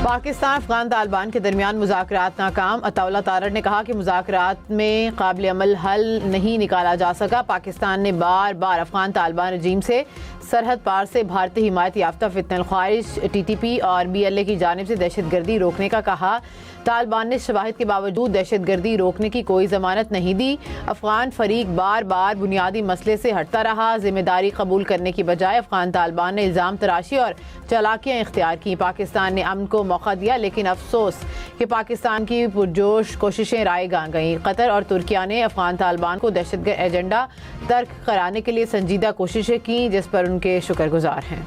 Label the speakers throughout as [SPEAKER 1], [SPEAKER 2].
[SPEAKER 1] पाकिस्तान अफगान तालिबान के दरमियान मुज़ाकरात नाकाम। अताउल्लाह तारड़ ने कहा कि मुज़ाकरात में काबिल अमल हल नहीं निकाला जा सका। पाकिस्तान ने बार बार अफगान तालिबान रजीम से सरहद पार से भारतीय हिमायत याफ्ता फितनल ख्वारिश TTP और BLA की जानिब से दहशतगर्दी रोकने का कहा। तालिबान ने शवाहिद के बावजूद दहशतगर्दी रोकने की कोई जमानत नहीं दी। अफगान फरीक बार बार बुनियादी मसले से हटता रहा। जिम्मेदारी कबूल करने की बजाय अफगान तालिबान ने इल्ज़ाम तराशी और चालाकियाँ इख्तियार की। पाकिस्तान ने अमन को मौका दिया, लेकिन अफसोस कि पाकिस्तान की पुरजोश कोशिशें रायगां गईं। कतर और तुर्किया ने अफगान तालिबान को दहशतगर्द एजेंडा तर्क कराने के लिए संजीदा कोशिशें की, जिस पर उनके शुक्रगुजार हैं।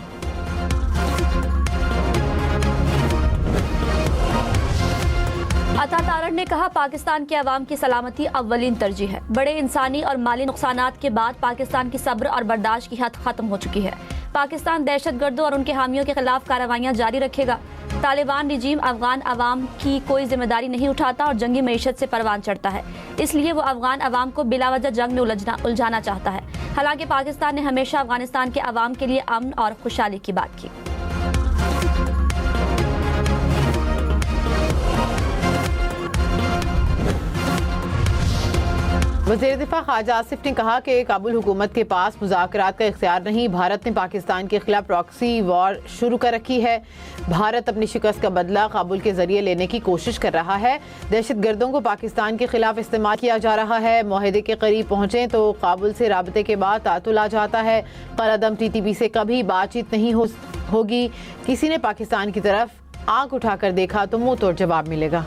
[SPEAKER 2] अता तारड़ ने कहा, पाकिस्तान के अवाम की सलामती अव्वलीन तरजीह है। बड़े इंसानी और माली नुकसानात के बाद पाकिस्तान की सब्र और बर्दाश्त की हद खत्म हो चुकी है। पाकिस्तान दहशतगर्दों और उनके हामियों के खिलाफ कार्रवाइयां जारी रखेगा। तालिबान रिजीम अफगान अवाम की कोई जिम्मेदारी नहीं उठाता और जंगी मईशत से परवान चढ़ता है, इसलिए वो अफगान अवाम को बिलावजह जंग में उलझाना चाहता है। हालांकि पाकिस्तान ने हमेशा अफगानिस्तान के अवाम के लिए अमन और खुशहाली की बात की।
[SPEAKER 1] वज़ीर दिफा ख्वाजा आसिफ ने कहा कि काबुल हुकूमत के पास मुज़ाकरात का इख्तियार नहीं। भारत ने पाकिस्तान के खिलाफ प्रॉक्सी वॉर शुरू कर रखी है। भारत अपनी शिकस्त का बदला काबुल के जरिए लेने की कोशिश कर रहा है। दहशतगर्दों को पाकिस्तान के खिलाफ इस्तेमाल किया जा रहा है। मुआहदे के करीब पहुँचें तो काबुल से राबते के बाद तातुल आ जाता है। कलअदम TTP से कभी बातचीत नहीं होगी। किसी ने पाकिस्तान की तरफ आंख उठाकर देखा तो मुंह तोड़ जवाब मिलेगा।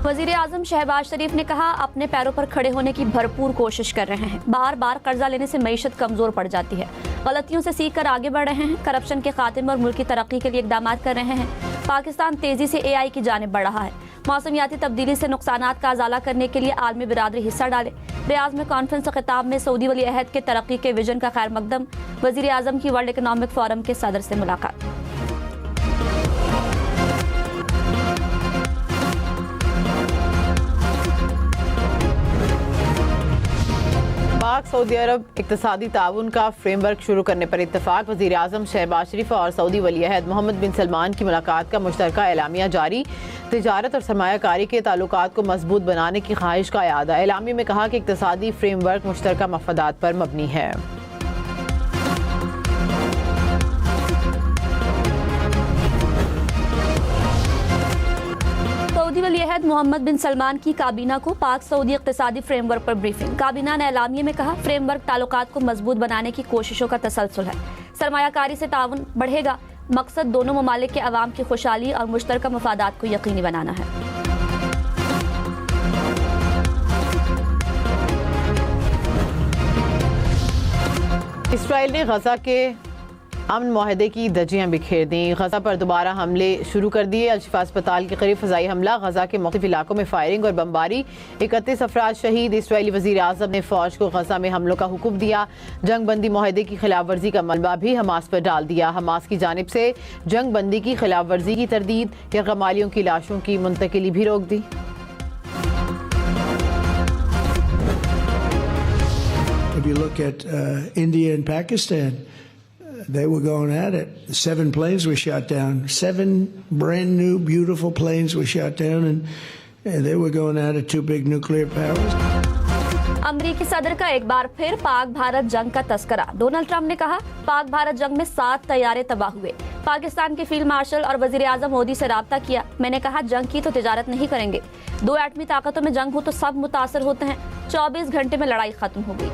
[SPEAKER 2] वज़ीर आज़म शहबाज शरीफ ने कहा, अपने पैरों पर खड़े होने की भरपूर कोशिश कर रहे हैं। बार बार कर्जा लेने से मईशत कमजोर पड़ जाती है। गलतियों से सीख कर आगे बढ़ रहे हैं। करप्शन के खात्मे और मुल्क की तरक्की के लिए इकदाम कर रहे हैं। पाकिस्तान तेजी से AI की जानिब बढ़ रहा है। मौसमियाती तब्दीली से नुकसानात का अजाला करने के लिए आलमी बिरादरी हिस्सा डाले। रियाज में कॉन्फ्रेंस खिताब में सऊदी वली अहद के तरक्की के विजन का खैर मकदम। वज़ीर आज़म की वर्ल्ड इकनॉमिक फोरम के सदर से मुलाकात।
[SPEAKER 1] पाक सऊदी अरब इक्तिसादी ताउन का फ्रेमवर्क शुरू करने पर इत्तफाक। वज़ीर आज़म शहबाज शरीफ और सऊदी वली अहद मोहम्मद बिन सलमान की मुलाकात का मुश्तरका एलामिया जारी। तिजारत और सरमायाकारी के ताल्लुकात को मजबूत बनाने की ख्वाहिश का यादा। एलामिया में कहा कि इक्तिसादी फ्रेमवर्क मुश्तरका मफादात पर मबनी है।
[SPEAKER 2] सऊदी वली अहद मोहम्मद बिन सलमान की काबीना को पाक सऊदी इक्तिसादी फ्रेमवर्क पर ब्रीफिंग। काबीना ने एलामिया में कहा, फ्रेमवर्क ताल्लुकात को मजबूत बनाने की कोशिशों का तसलसल है। सरमायाकारी से ताउन बढ़ेगा। मकसद दोनों ममालिक के अवाम की खुशहाली और मुश्तरका मफादात को यकीनी बनाना है।
[SPEAKER 1] इसराइल ने गजा के अमन माहदे की धज्जियां बिखेर दी। गजा पर दोबारा हमले शुरू कर दिए। अल-शिफा अस्पताल के करीब फ़ज़ाई हमला। गजा के मुख्तलिफ इलाकों में फायरिंग और बमबारी। 31 अफराद शहीद। इसराइली वज़ीर आज़म ने फ़ौज को गजा में हमलों का हुक्म दिया। जंग बंदी माहदे की खिलाफ वर्जी का मलबा भी हमास पर डाल दिया। हमास की जानिब से जंग बंदी की खिलाफ वर्जी की तरदीद। यरगमालियों की लाशों की मुंतकिली भी रोक दी।
[SPEAKER 3] If you look at India and Pakistan, they were going at it. 7 planes were shot down. 7 brand new, beautiful planes were shot down, and they were going at it. 2 big nuclear powers.
[SPEAKER 2] अमरीकी सदर का एक बार फिर पाक भारत जंग का तस्करा। Donald Trump ने कहा, पाक भारत जंग में 7 तैयारे तबाह हुए। पाकिस्तान के फील्ड मार्शल और वजीर आजम मोदी से राब्ता किया। मैंने कहा, जंग की तो तिजारत नहीं करेंगे। 2 एटमी ताकतों में जंग हो तो सब मुतासर होते हैं। 24 घंटे में लड़ाई खत्म हो गई।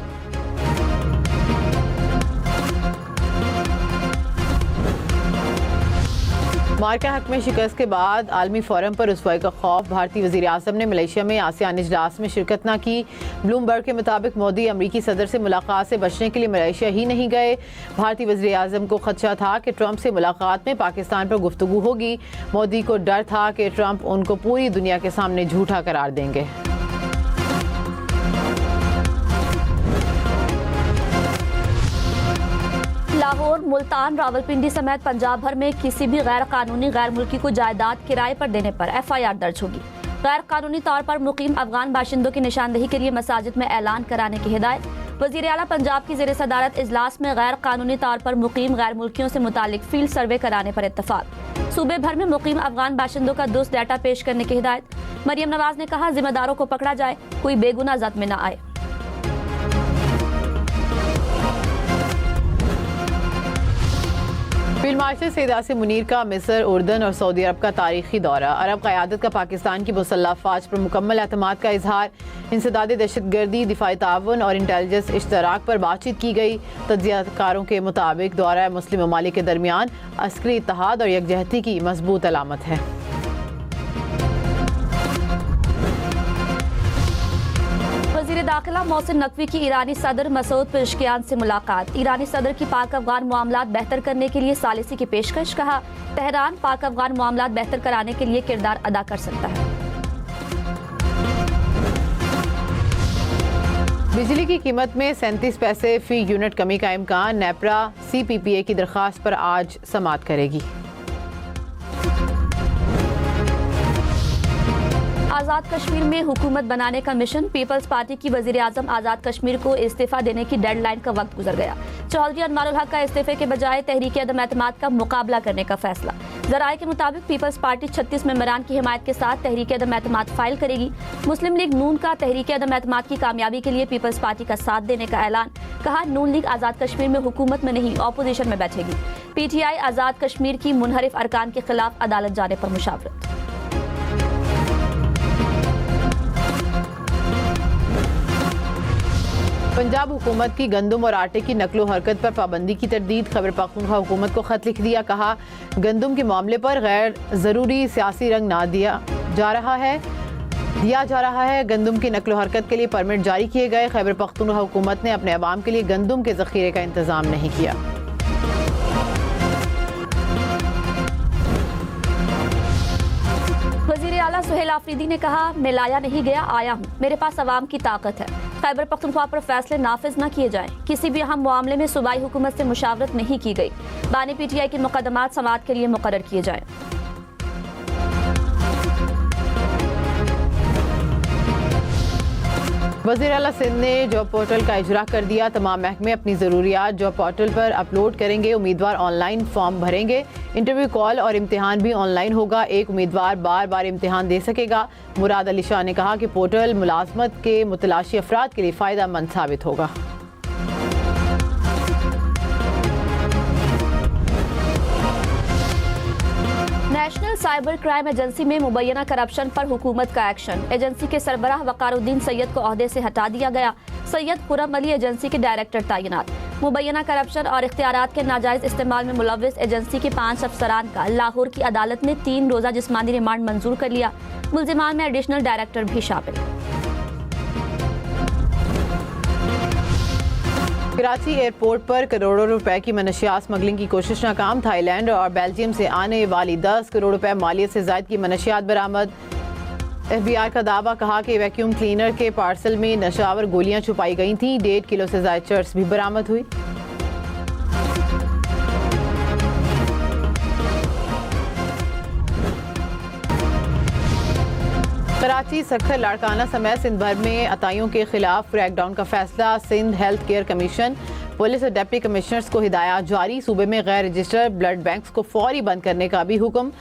[SPEAKER 1] मार्का हक में शिकस्त के बाद आलमी फोरम पर रुसवाई का खौफ। भारतीय वज़ीर आज़म ने मलेशिया में आसियान इजलास में शिरकत न की। ब्लूमबर्ग के मुताबिक मोदी अमरीकी सदर से मुलाकात से बचने के लिए मलेशिया ही नहीं गए। भारतीय वज़ीर आज़म को खदशा था कि ट्रंप से मुलाकात में पाकिस्तान पर गुफ्तगू होगी। मोदी को डर था कि ट्रंप उनको पूरी दुनिया के सामने झूठा करार देंगे।
[SPEAKER 2] लाहौर, मुल्तान, रावलपिंडी समेत पंजाब भर में किसी भी गैर कानूनी गैर मुल्की को जायदाद किराए पर देने पर FIR दर्ज होगी। गैर कानूनी तौर पर मुकीम अफगान बाशिंदों की निशानदेही के लिए मसाजिद में ऐलान कराने की हिदायत। वज़ीर आला पंजाब की ज़ेर सदारत इजलास में गैर कानूनी तौर पर मुकीम गैर मुल्कियों से मुतालिक फील्ड सर्वे कराने पर इत्तफाक। सूबे भर में मुकीम अफगान बाशिंदों का दुरुस्त डाटा पेश करने की हिदायत। मरियम नवाज ने कहा, जिम्मेदारों को पकड़ा जाए, कोई बेगुनाह जद में न आए।
[SPEAKER 1] फील्ड मार्शल सैयद आसिम मुनीर का मिस्र, उर्दन और सऊदी अरब का तारीखी दौरा। अरब क़यादत का पाकिस्तान की मुसल्लह फ़ौज पर मुकम्मल एतमाद का इजहार। इंसदाद दहशतगर्दी, दिफाई ताउन और इंटेलिजेंस इश्तराक पर बातचीत की गई। तज्ज़ियाकारों के मुताबिक दौरा मुस्लिम ममालिक के दरमियान अस्करी इत्तेहाद और यकजहती की मजबूत अलामत है।
[SPEAKER 2] वज़ीर दाखिला मोहसिन नकवी की ईरानी सदर मसूद पेशकियान से मुलाकात। ईरानी सदर की पाक अफगान मामलात बेहतर करने के लिए सालिसी की पेशकश। कहा, तेहरान पाक अफगान मामलात बेहतर कराने के लिए किरदार अदा कर सकता है।
[SPEAKER 1] बिजली की कीमत में 37 पैसे फी यूनिट कमी का इम्कान। नेपरा CPPA की दरख्वास्त पर आज समाअत करेगी।
[SPEAKER 2] आज़ाद कश्मीर में हुकूमत बनाने का मिशन। पीपल्स पार्टी की वज़ीर आज़म आज़ाद कश्मीर को इस्तीफा देने की डेडलाइन का वक्त गुजर गया। चौधरी अनवारुल हक का इस्तीफे के बजाय तहरीक अदम एतमाद का मुकाबला करने का फैसला। ज़राए के मुताबिक पीपल्स पार्टी 36 मेंबरान की हिमायत के साथ तहरीक अदम एतमाद फाइल करेगी। मुस्लिम लीग नून का तहरीक अदम एतमाद की कामयाबी के लिए पीपल्स पार्टी का साथ देने का ऐलान। कहा, नून लीग आज़ाद कश्मीर में हुकूमत में नहीं, ऑपोजिशन में बैठेगी। PTI आज़ाद कश्मीर की मुनहरिफ अरकान के खिलाफ अदालत जाने पर मुशावरत।
[SPEAKER 1] पंजाब हुकूमत की गंदम और आटे की नकलो हरकत पर पाबंदी की तरदीद। खैबर पख्तूनख्वा हुकूमत को खत लिख दिया। कहा, गंदम के मामले पर गैर ज़रूरी सियासी रंग ना दिया जा रहा है। गंदम की नकलो हरकत के लिए परमिट जारी किए गए। खैबर पख्तूनख्वा हुकूमत ने अपने अवाम के लिए गंदम के ज़ख़ीरे का इंतज़ाम नहीं किया।
[SPEAKER 2] वज़ीर आला सुहेल आफरीदी ने कहा, मैं लाया नहीं गया, आया हूँ। मेरे पास अवाम की ताकत है। खैबर पख्तूनख्वा पर फैसले नाफिज न किए जाएं। किसी भी अहम मामले में सूबाई हुकूमत से मुशावरत नहीं की गई। बानी PTI के मुकदमात समाअत के लिए मुकर्रर किए जाएं।
[SPEAKER 1] वज़ीर आला सिंध ने जॉब पोर्टल का इजरा कर दिया। तमाम महकमे अपनी ज़रूरियात जॉब पोर्टल पर अपलोड करेंगे। उम्मीदवार ऑनलाइन फॉर्म भरेंगे। इंटरव्यू कॉल और इम्तिहान भी ऑनलाइन होगा। एक उम्मीदवार बार बार इम्तिहान दे सकेगा। मुराद अली शाह ने कहा कि पोर्टल मुलाजमत के मुतलाशी अफराद के लिए फ़ायदेमंद साबित होगा।
[SPEAKER 2] नेशनल साइबर क्राइम एजेंसी में मुबैना करप्शन पर हुकूमत का एक्शन। एजेंसी के सरबराह वकारुद्दीन सैयद को ओहदे से हटा दिया गया। सैयद खुर्रम अली एजेंसी के डायरेक्टर तैनात। मुबैना करप्शन और इख्तियारात के नाजायज इस्तेमाल में मुलव्विस एजेंसी के 5 अफसरान का लाहौर की अदालत ने 3 रोज़ा जिस्मानी रिमांड मंजूर कर लिया। मुल्जिमान में एडिशनल डायरेक्टर भी शामिल।
[SPEAKER 1] कराची एयरपोर्ट पर करोड़ों रुपए की मनशियात स्मगलिंग की कोशिश नाकाम। थाईलैंड और बेल्जियम से आने वाली 10 करोड़ रुपए मालियत से ज़ायद की मनशियात बरामद। FBI का दावा। कहा कि वैक्यूम क्लीनर के पार्सल में नशावर गोलियां छुपाई गई थीं। 1.5 किलो से ज़ायद चर्स भी बरामद हुई। कराची, सखर, लाड़काना समेत सिंध भर में अताइयों के खिलाफ क्रैकडाउन का फैसला। Sindh health care commission, police और डिप्टी कमिश्नर्स को हिदायत जारी। सूबे में गैर रजिस्टर्ड ब्लड बैंक्स को फौरी बंद करने का भी हुक्म।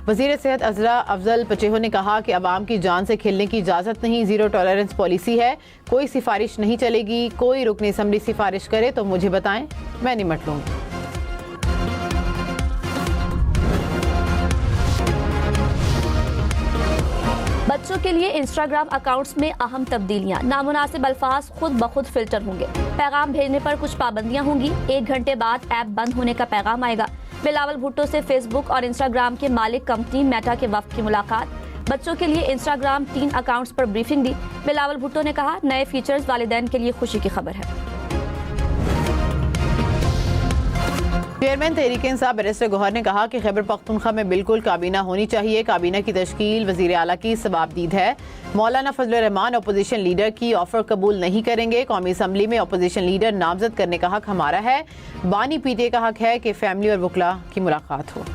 [SPEAKER 1] वज़ीर सेहत अजरा अफजल पचेहो ने कहा कि अवाम की जान से खेलने की इजाज़त नहीं। ज़ीरो टॉलरेंस पॉलिसी है। कोई सिफारिश नहीं चलेगी। कोई रुकन असम्बली सिफारिश करे तो मुझे बताएं, मैं निमट लूँगी।
[SPEAKER 2] बच्चों के लिए इंस्टाग्राम अकाउंट्स में अहम तब्दीलियां। नामुनासिब अल्फाज खुद ब खुद फिल्टर होंगे। पैगाम भेजने पर कुछ पाबंदियां होंगी। 1 घंटे बाद ऐप बंद होने का पैगाम आएगा। बिलावल भुट्टो से फेसबुक और इंस्टाग्राम के मालिक कंपनी मेटा के वफ्द की मुलाकात। बच्चों के लिए इंस्टाग्राम 3 अकाउंट्स पर ब्रीफिंग दी। बिलावल भुट्टो ने कहा, नए फीचर्स वालिदैन के लिए खुशी की खबर है।
[SPEAKER 1] चेयरमैन तहरीक इंसाफ बैरिस्टर गौहर ने कहा कि खैबर पख्तूनख्वा में बिल्कुल काबीना होनी चाहिए। काबीना की तश्कील वज़ीर आला की सवाबदीद है। मौलाना फजल रहमान अपोजिशन लीडर की ऑफर कबूल नहीं करेंगे। कौमी असम्बली में अपोजिशन लीडर नामजद करने का हक हमारा है। बानी PTA का हक है कि फैमिली और वकला की मुलाकात हो।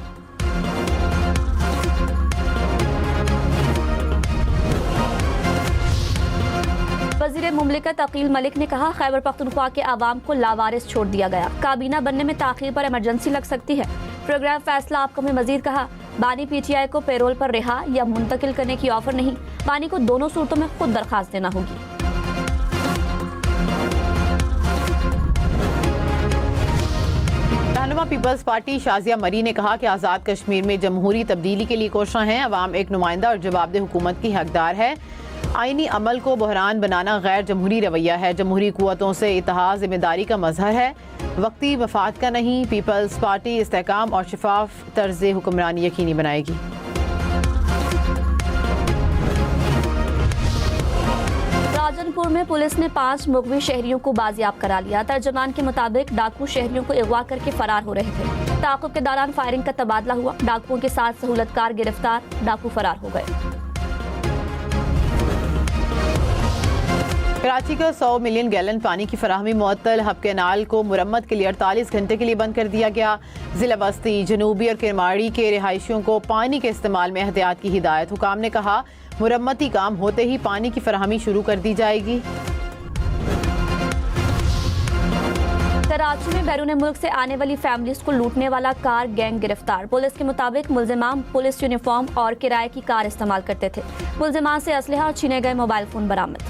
[SPEAKER 2] वज़ीर मुमलिकत अकील मलिक ने कहा, खैबर पख्तूनख्वा के आवाम को लावारिस छोड़ दिया गया। काबीना बनने में ताख़ीर पर इमरजेंसी लग सकती है। प्रोग्राम फैसला आपको में मजीद कहा, बानी पीटीआई को पेरोल पर रिहा या मुंतकिल करने की ऑफर नहीं, बानी को दोनों सूरतों में खुद दरखास्त देना होगी।
[SPEAKER 1] रहनुमा पीपल्स पार्टी शाजिया मरी ने कहा कि आज़ाद कश्मीर में जमहूरी तब्दीली के लिए कोशिश हैं। अवाम एक नुमाइंदा और जवाबदेह हुकूमत की हकदार है। आईनी अमल को बहरान बनाना गैर जमहूरी रवैया है। जमहूरी कुव्वतों से इत्तेहाद जिम्मेदारी का मजहर है, वक्ती मफाद का नहीं। पीपल्स पार्टी इस्तेहकाम और शफाफ तर्ज हुक्मरानी यकीनी बनाएगी।
[SPEAKER 2] राजनपुर में पुलिस ने 5 मुगवी शहरियों को बाजियाब करा लिया। तर्जमान के मुताबिक डाकू शहरियों को अगवा करके फरार हो रहे थे। ताक़ुब के दौरान फायरिंग का तबादला हुआ। डाकुओं के साथ सहूलतकार गिरफ्तार, डाकू फरार हो गए।
[SPEAKER 1] कराची का 100 मिलियन गैलन पानी की फराहमी मुअत्तल। हब कैनाल को मुरम्मत के लिए 48 घंटे के लिए बंद कर दिया गया। जिला बस्ती, जनूबी और किरमाड़ी के रिहायशियों को पानी के इस्तेमाल में एहतियात की हिदायत। हुकाम ने कहा, मुरम्मती काम होते ही पानी की फराहमी शुरू कर दी जाएगी।
[SPEAKER 2] कराची में बैरून मुल्क से आने वाली फैमिलीज को लूटने वाला कार गैंग गिरफ्तार। पुलिस के मुताबिक मुल्जिमान पुलिस यूनिफॉर्म और किराए की कार इस्तेमाल करते थे। मुल्जिमान से असलहा और छीने गए मोबाइल फोन बरामद।